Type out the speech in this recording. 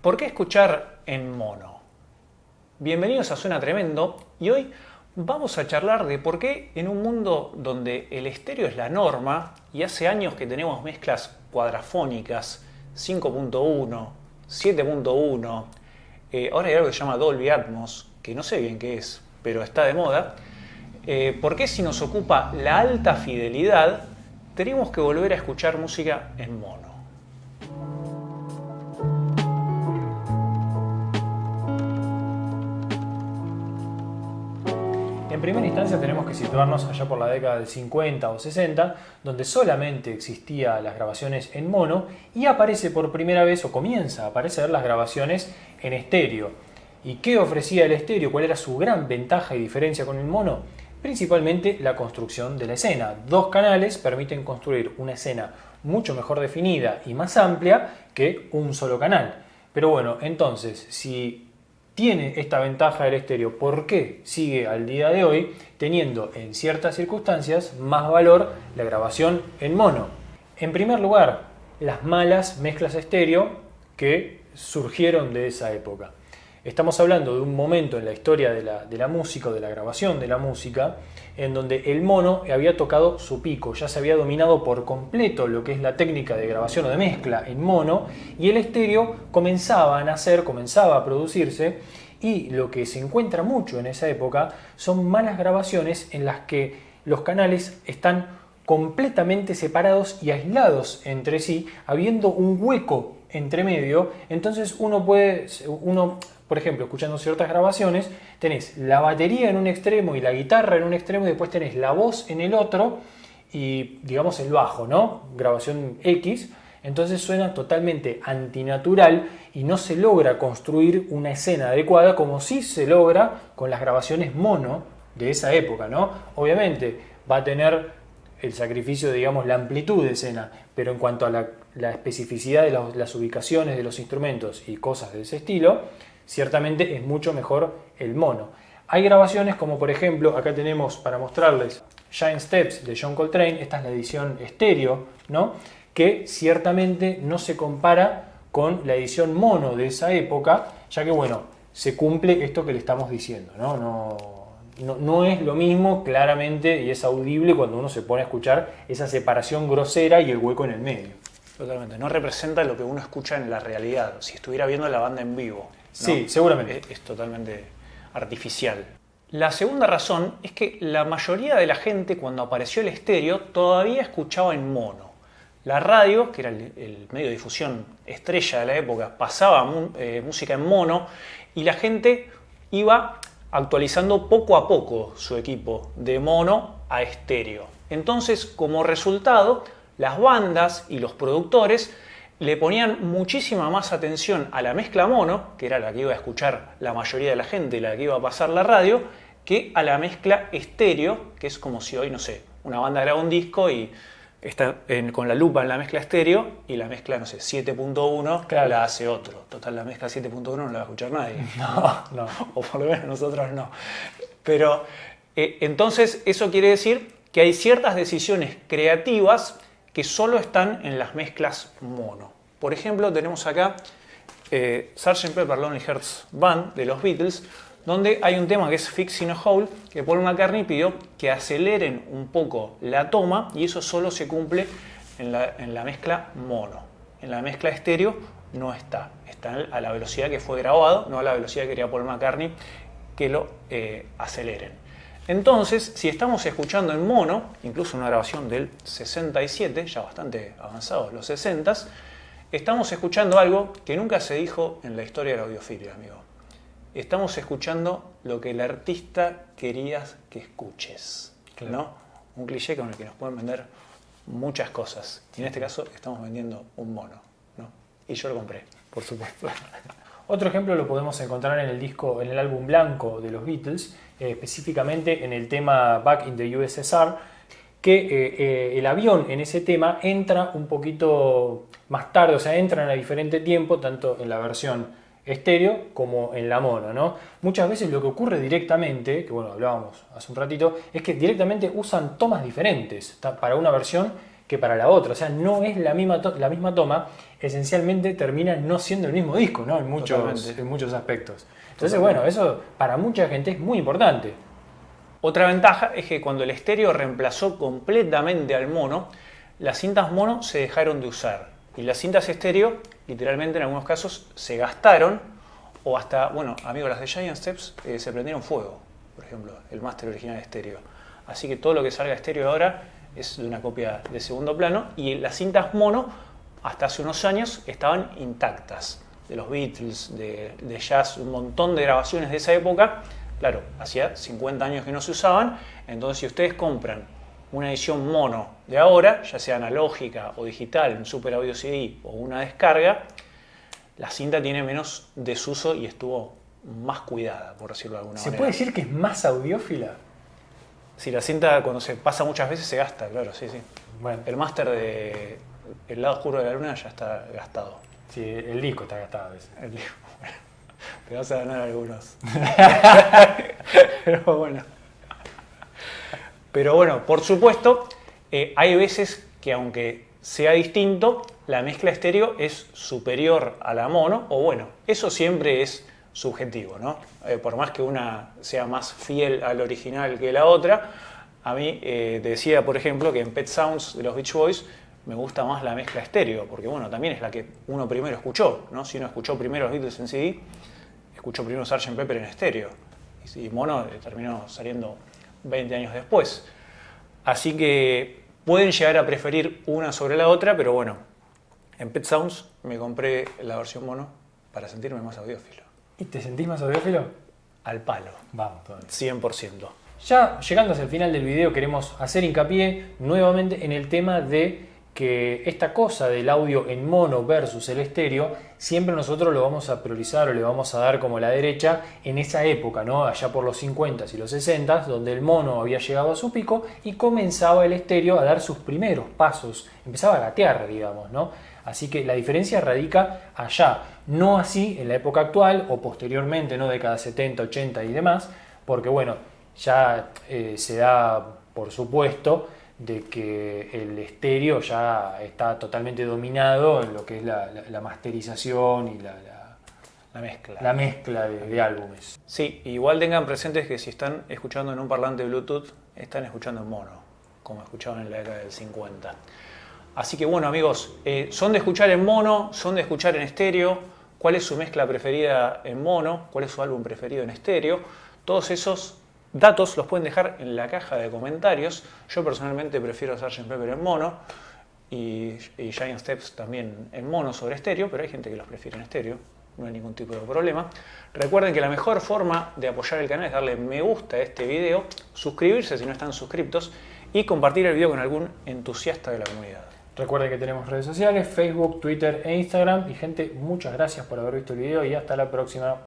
¿Por qué escuchar en mono? Bienvenidos a Suena Tremendo y hoy vamos a charlar de por qué en un mundo donde el estéreo es la norma y hace años que tenemos mezclas cuadrafónicas 5.1, 7.1, ahora hay algo que se llama Dolby Atmos, que no sé bien qué es, pero está de moda. ¿Por qué si nos ocupa la alta fidelidad tenemos que volver a escuchar música en mono? En primera instancia tenemos que situarnos allá por la década del 50 o 60, donde solamente existían las grabaciones en mono y aparece por primera vez o comienza a aparecer las grabaciones en estéreo. ¿Y qué ofrecía el estéreo? ¿Cuál era su gran ventaja y diferencia con el mono? Principalmente la construcción de la escena. Dos canales permiten construir una escena mucho mejor definida y más amplia que un solo canal. Pero bueno, entonces, si tiene esta ventaja del estéreo, ¿por qué sigue al día de hoy teniendo en ciertas circunstancias más valor la grabación en mono? En primer lugar, las malas mezclas estéreo que surgieron de esa época. Estamos hablando de un momento en la historia de la música, o de la grabación de la música, en donde el mono había tocado su pico, ya se había dominado por completo lo que es la técnica de grabación o de mezcla en mono, y el estéreo comenzaba a nacer, comenzaba a producirse, y lo que se encuentra mucho en esa época son malas grabaciones en las que los canales están completamente separados y aislados entre sí, habiendo un hueco entre medio. Entonces uno, por ejemplo, escuchando ciertas grabaciones, tenés la batería en un extremo y la guitarra en un extremo, y después tenés la voz en el otro y, digamos, el bajo, ¿no? Grabación X. Entonces suena totalmente antinatural y no se logra construir una escena adecuada como sí se logra con las grabaciones mono de esa época, ¿no? Obviamente va a tener el sacrificio, digamos, la amplitud de escena, pero en cuanto a la especificidad de las ubicaciones de los instrumentos y cosas de ese estilo, ciertamente es mucho mejor el mono. Hay grabaciones como, por ejemplo, acá tenemos para mostrarles Giant Steps de John Coltrane. Esta es la edición estéreo, ¿no? Que ciertamente no se compara con la edición mono de esa época, ya que, bueno, se cumple esto que le estamos diciendo, ¿no? No es lo mismo, claramente, y es audible cuando uno se pone a escuchar esa separación grosera y el hueco en el medio. Totalmente, no representa lo que uno escucha en la realidad, si estuviera viendo la banda en vivo, ¿no? Sí, seguramente. Es totalmente artificial. La segunda razón es que la mayoría de la gente, cuando apareció el estéreo, todavía escuchaba en mono. La radio, que era el medio de difusión estrella de la época, pasaba música en mono y la gente iba actualizando poco a poco su equipo de mono a estéreo. Entonces, como resultado, las bandas y los productores le ponían muchísima más atención a la mezcla mono, que era la que iba a escuchar la mayoría de la gente, la que iba a pasar la radio, que a la mezcla estéreo, que es como si hoy, no sé, una banda graba un disco y está con la lupa en la mezcla estéreo y la mezcla, no sé, 7.1 claro, la hace otro. Total, la mezcla 7.1 no la va a escuchar nadie. No. O por lo menos nosotros no. Pero entonces eso quiere decir que hay ciertas decisiones creativas que solo están en las mezclas mono. Por ejemplo, tenemos acá Sgt. Pepper Lonely Hearts Band de los Beatles, donde hay un tema que es Fixing a Hole, que Paul McCartney pidió que aceleren un poco la toma y eso solo se cumple en la mezcla mono. En la mezcla estéreo no está. Está a la velocidad que fue grabado, no a la velocidad que quería Paul McCartney que lo aceleren. Entonces, si estamos escuchando en mono, incluso una grabación del 67, ya bastante avanzados los 60s, estamos escuchando algo que nunca se dijo en la historia de la audiofilia, amigo. Estamos escuchando lo que el artista quería que escuches, claro, ¿no? Un cliché con el que nos pueden vender muchas cosas. Y en este caso estamos vendiendo un mono, ¿no? Y yo lo compré, por supuesto. Otro ejemplo lo podemos encontrar en el álbum blanco de los Beatles, específicamente en el tema Back in the USSR, que el avión en ese tema entra un poquito más tarde, o sea, entra a diferente tiempo, tanto en la versión estéreo como en la mono, ¿no? Muchas veces lo que ocurre directamente, que bueno, hablábamos hace un ratito, es que directamente usan tomas diferentes para una versión que para la otra, o sea, no es la misma toma esencialmente termina no siendo el mismo disco, ¿no? En muchos aspectos. Entonces, bueno, eso para mucha gente es muy importante. Otra ventaja es que cuando el estéreo reemplazó completamente al mono, las cintas mono se dejaron de usar. Y las cintas estéreo, literalmente en algunos casos, se gastaron o hasta, bueno, amigos, las de Giant Steps se prendieron fuego, por ejemplo, el máster original estéreo. Así que todo lo que salga estéreo ahora es de una copia de segundo plano y las cintas mono, hasta hace unos años, estaban intactas. De los Beatles, de jazz, un montón de grabaciones de esa época. Claro, hacía 50 años que no se usaban, entonces si ustedes compran una edición mono de ahora, ya sea analógica o digital, un Super Audio CD o una descarga, la cinta tiene menos desuso y estuvo más cuidada, por decirlo de alguna manera. ¿Se puede decir que es más audiófila? Si la cinta cuando se pasa muchas veces se gasta, claro, sí. Bueno. El máster de El lado oscuro de la luna ya está gastado. Sí, el disco está gastado a veces. El disco, bueno, te vas a ganar algunos. Pero bueno, por supuesto, hay veces que aunque sea distinto, la mezcla estéreo es superior a la mono, o bueno, eso siempre es subjetivo, ¿no? Por más que una sea más fiel al original que la otra, a mí te decía, por ejemplo, que en Pet Sounds de los Beach Boys me gusta más la mezcla estéreo, porque bueno, también es la que uno primero escuchó, ¿no? Si uno escuchó primero los Beatles en CD, escuchó primero Sgt. Pepper en estéreo, y mono terminó saliendo 20 años después. Así que pueden llegar a preferir una sobre la otra, pero bueno, en Pet Sounds me compré la versión mono para sentirme más audiófilo. ¿Y te sentís más audiófilo? Al palo. Vamos, todavía. 100%. Ya llegando hacia el final del video queremos hacer hincapié nuevamente en el tema de que esta cosa del audio en mono versus el estéreo, siempre nosotros lo vamos a priorizar o le vamos a dar como la derecha en esa época, ¿no? Allá por los 50s y los 60s, donde el mono había llegado a su pico y comenzaba el estéreo a dar sus primeros pasos, empezaba a gatear, digamos, ¿no? Así que la diferencia radica allá, no así en la época actual o posteriormente, ¿no? Décadas 70, 80 y demás, porque bueno, ya se da por supuesto de que el estéreo ya está totalmente dominado en lo que es la masterización y la mezcla de álbumes. Sí, igual tengan presentes que si están escuchando en un parlante Bluetooth, están escuchando en mono, como escuchaban en la década del 50. Así que bueno amigos, son de escuchar en mono, son de escuchar en estéreo, cuál es su mezcla preferida en mono, cuál es su álbum preferido en estéreo, todos esos datos los pueden dejar en la caja de comentarios. Yo personalmente prefiero Sgt. Pepper en mono y Giant Steps también en mono sobre estéreo, pero hay gente que los prefiere en estéreo, no hay ningún tipo de problema. Recuerden que la mejor forma de apoyar el canal es darle me gusta a este video, suscribirse si no están suscriptos y compartir el video con algún entusiasta de la comunidad. Recuerden que tenemos redes sociales, Facebook, Twitter e Instagram. Y gente, muchas gracias por haber visto el video y hasta la próxima.